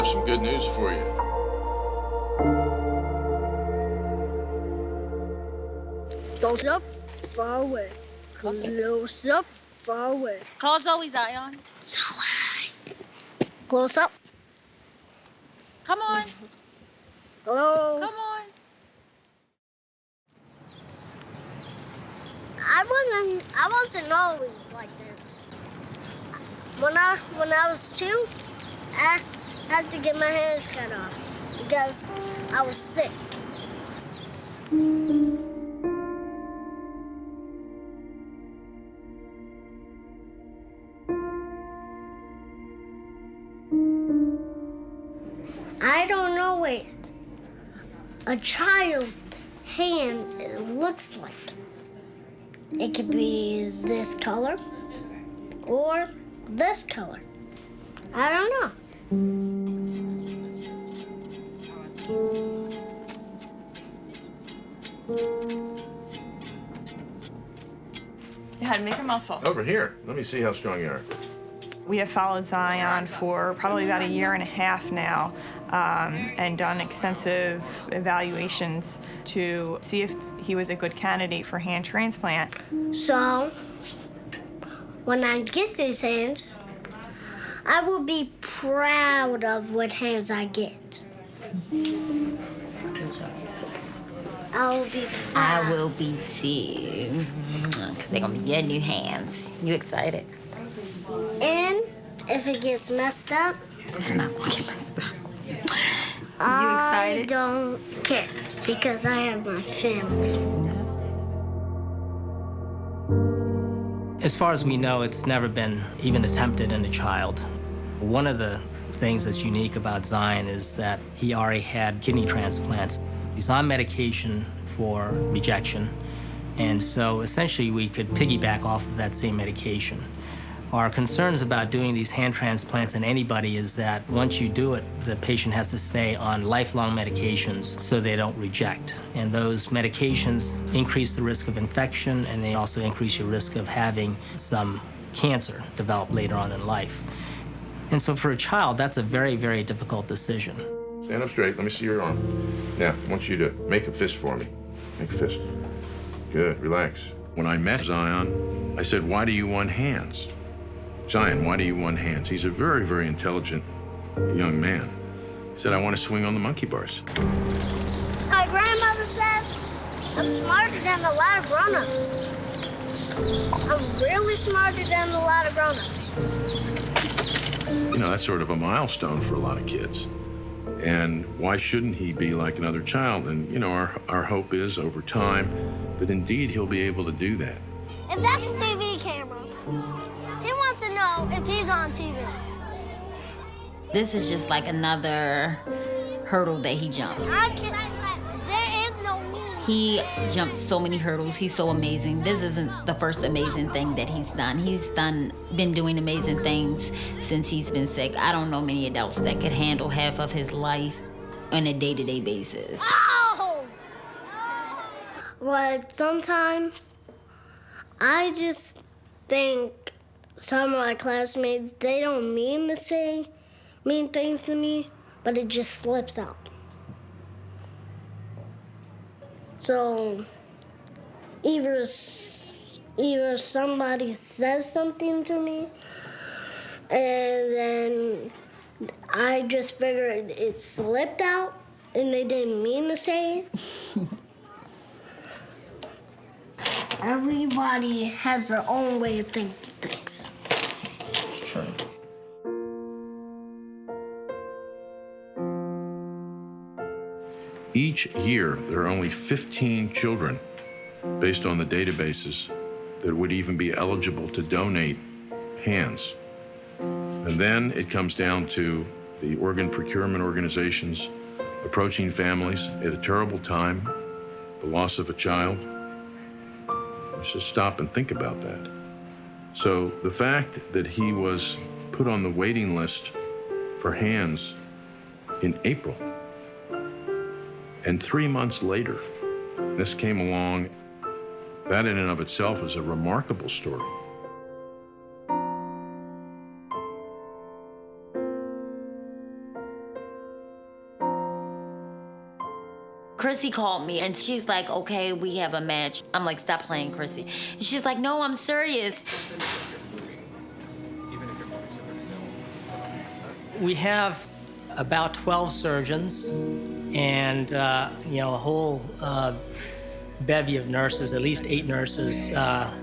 have some good news for you. Close up, far away. Close up, far away. Call Zoe, Zion. Zoe. Close up. Come on. Hello. Come on. I wasn't always like this. When I was 2, I had to get my hands cut off because I was sick. I don't know what a child hand looks like. It could be this color or this color. I don't know. You had to make a muscle. Over here. Let me see how strong you are. We have followed Zion for probably about 1.5 years now and done extensive evaluations to see if he was a good candidate for hand transplant. So, when I get these hands, I will be proud of what hands I get. I will be proud. I will be too. Because they're going to be your new hands. You excited? And if it gets messed up, It's not going to get messed up. I excited? don't care because I have my family. As far as we know, it's never been even attempted in a child. One of the things that's unique about Zion is that he already had kidney transplants. He's on medication for rejection, and so essentially we could piggyback off of that same medication. Our concerns about doing these hand transplants in anybody is that once you do it, the patient has to stay on lifelong medications so they don't reject. And those medications increase the risk of infection, and they also increase your risk of having some cancer develop later on in life. And so for a child, that's a very, very difficult decision. Stand up straight. Let me see your arm. Now, I want you to make a fist for me. Make a fist. Good. Relax. When I met Zion, I said, "Why do you want hands?" Zion, why do you want hands? He's a very, very intelligent young man. He said, "I want to swing on the monkey bars." My grandmother says I'm smarter than a lot of grown-ups. I'm really smarter than a lot of grown-ups. You know, that's sort of a milestone for a lot of kids. And why shouldn't he be like another child? And, you know, our hope is over time that indeed he'll be able to do that. If that's a TV camera, he wants to know if he's on TV. This is just like another hurdle that he jumps. There is no me. He jumped so many hurdles. He's so amazing. This isn't the first amazing thing that he's done. He's been doing amazing things since he's been sick. I don't know many adults that could handle half of his life on a day-to-day basis. Oh! But sometimes I just think some of my classmates, they don't mean to say mean things to me, but it just slips out. So either somebody says something to me, and then I just figure it slipped out, and they didn't mean to say it. Everybody has their own way of thinking things. Sure. Each year, there are only 15 children, based on the databases, that would even be eligible to donate hands. And then it comes down to the organ procurement organizations approaching families at a terrible time, the loss of a child. Let's just stop and think about that. So the fact that he was put on the waiting list for hands in April, and 3 months later, this came along, that in and of itself is a remarkable story. Chrissy called me and she's like, okay, we have a match. I'm like, stop playing, Chrissy. And she's like, no, I'm serious. We have about 12 surgeons and, you know, a whole bevy of nurses, at least 8 nurses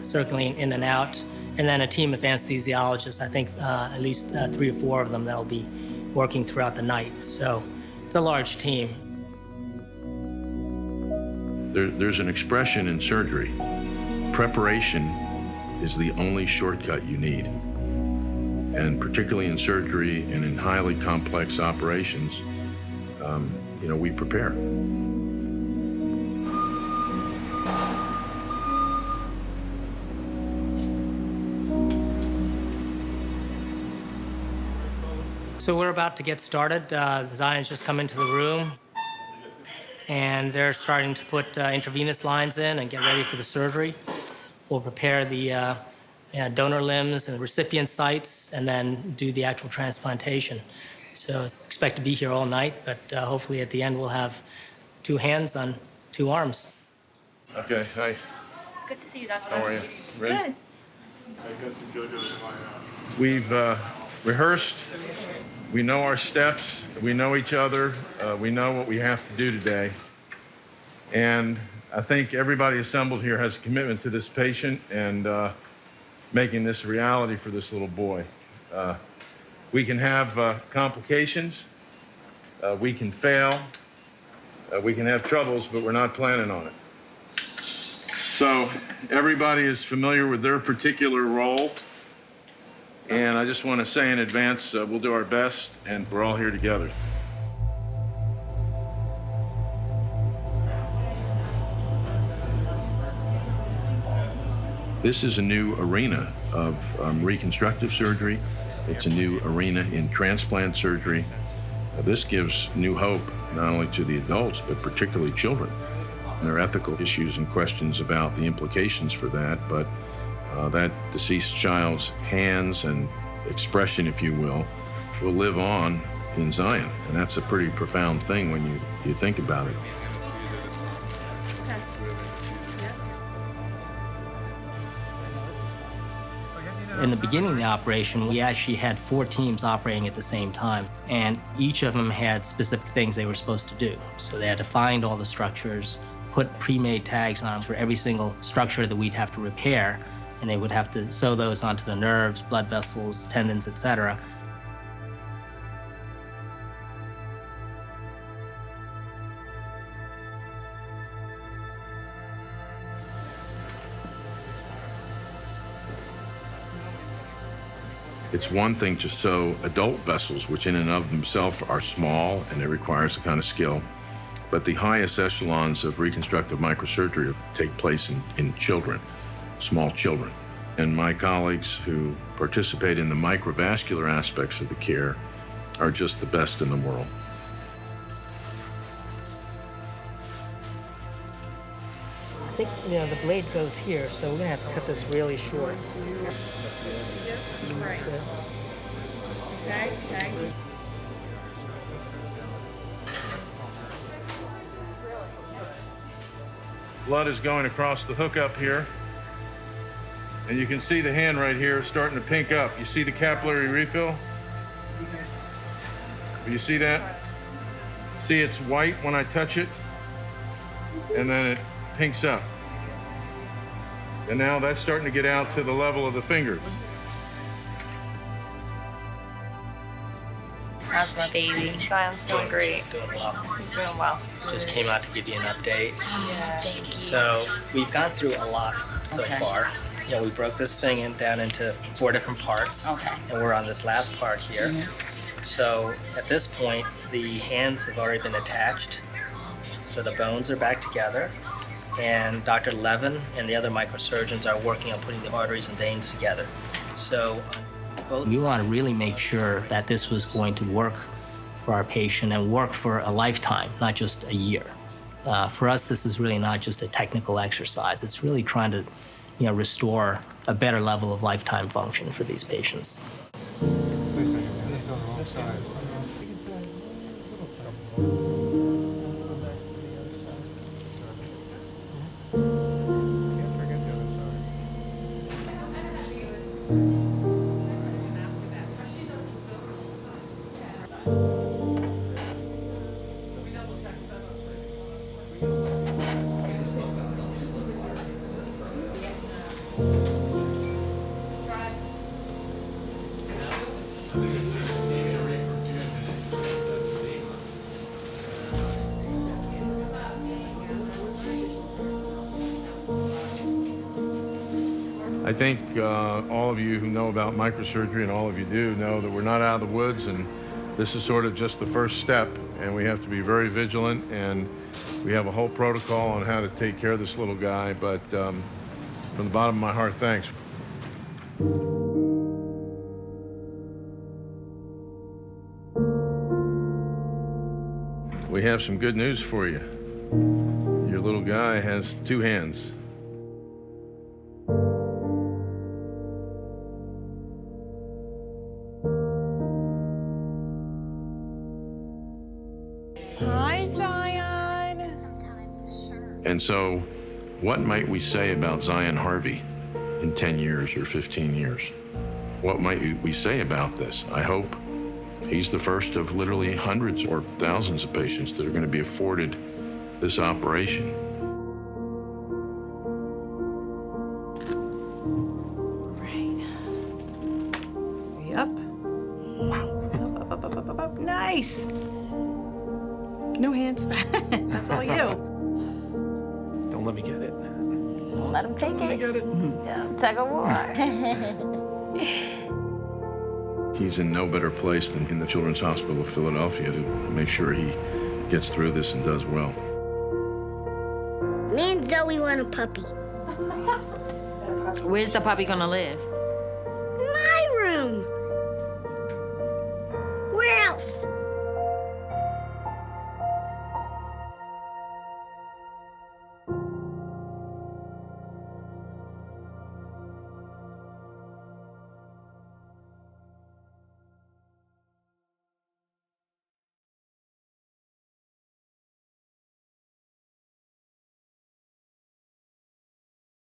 circling in and out, and then a team of anesthesiologists, I think at least 3 or 4 of them that'll be working throughout the night. So it's a large team. There's an expression in surgery. Preparation is the only shortcut you need. And particularly in surgery and in highly complex operations, you know, we prepare. So we're about to get started. Zion's just come into the room, and they're starting to put intravenous lines in and get ready for the surgery. We'll prepare the donor limbs and recipient sites, and then do the actual transplantation. So expect to be here all night, but hopefully at the end we'll have 2 hands on 2 arms. Okay, hi. Good to see you, Doctor. How are you? Ready? Good. We've rehearsed. We know our steps. We know each other. We know what we have to do today. And I think everybody assembled here has a commitment to this patient and making this a reality for this little boy. We can have complications. We can fail. We can have troubles, but we're not planning on it. So everybody is familiar with their particular role. And I just want to say in advance, we'll do our best, and we're all here together. This is a new arena of reconstructive surgery. It's a new arena in transplant surgery. This gives new hope, not only to the adults, but particularly children. And there are ethical issues and questions about the implications for that, but that deceased child's hands and expression, if you will live on in Zion. And that's a pretty profound thing when you think about it. In the beginning of the operation, we actually had 4 teams operating at the same time, and each of them had specific things they were supposed to do. So they had to find all the structures, put pre-made tags on for every single structure that we'd have to repair, and they would have to sew those onto the nerves, blood vessels, tendons, etc. It's one thing to sew adult vessels, which in and of themselves are small and it requires a kind of skill. But the highest echelons of reconstructive microsurgery take place in children, small children. And my colleagues who participate in the microvascular aspects of the care are just the best in the world. I think, you know, the blade goes here, so we're gonna have to cut this really short. Right. Okay, tag. Blood is going across the hookup here. And you can see the hand right here starting to pink up. You see the capillary refill? Do you see that? See, it's white when I touch it, and then it pinks up. And now that's starting to get out to the level of the fingers. How's my baby? Zion's doing great. Doing well. He's doing well. Just came out to give you an update. Yeah. Thank you. So we've gone through a lot so Okay. far. You know, we broke this thing down into 4 different parts. Okay. And we're on this last part here. So at this point, the hands have already been attached. So the bones are back together. And Dr. Levin and the other microsurgeons are working on putting the arteries and veins together. So we want to really make sure that this was going to work for our patient and work for a lifetime, not just a year. For us, this is really not just a technical exercise. It's really trying to, you know, restore a better level of lifetime function for these patients. I think all of you who know about microsurgery, and all of you do, know that we're not out of the woods, and this is sort of just the first step, and we have to be very vigilant, and we have a whole protocol on how to take care of this little guy, but from the bottom of my heart, thanks. We have some good news for you. Your little guy has 2 hands. Hi, Zion. And so, what might we say about Zion Harvey in 10 years or 15 years? What might we say about this? I hope he's the first of literally hundreds or thousands of patients that are going to be afforded this operation. Right. Hurry up. Wow. Up. Nice. No hands. That's all you. Don't let me get it. Don't let him take it. Get it. Tug of war. He's in no better place than in the Children's Hospital of Philadelphia to make sure he gets through this and does well. Me and Zoe want a puppy. Where's the puppy gonna live? My room. Where else?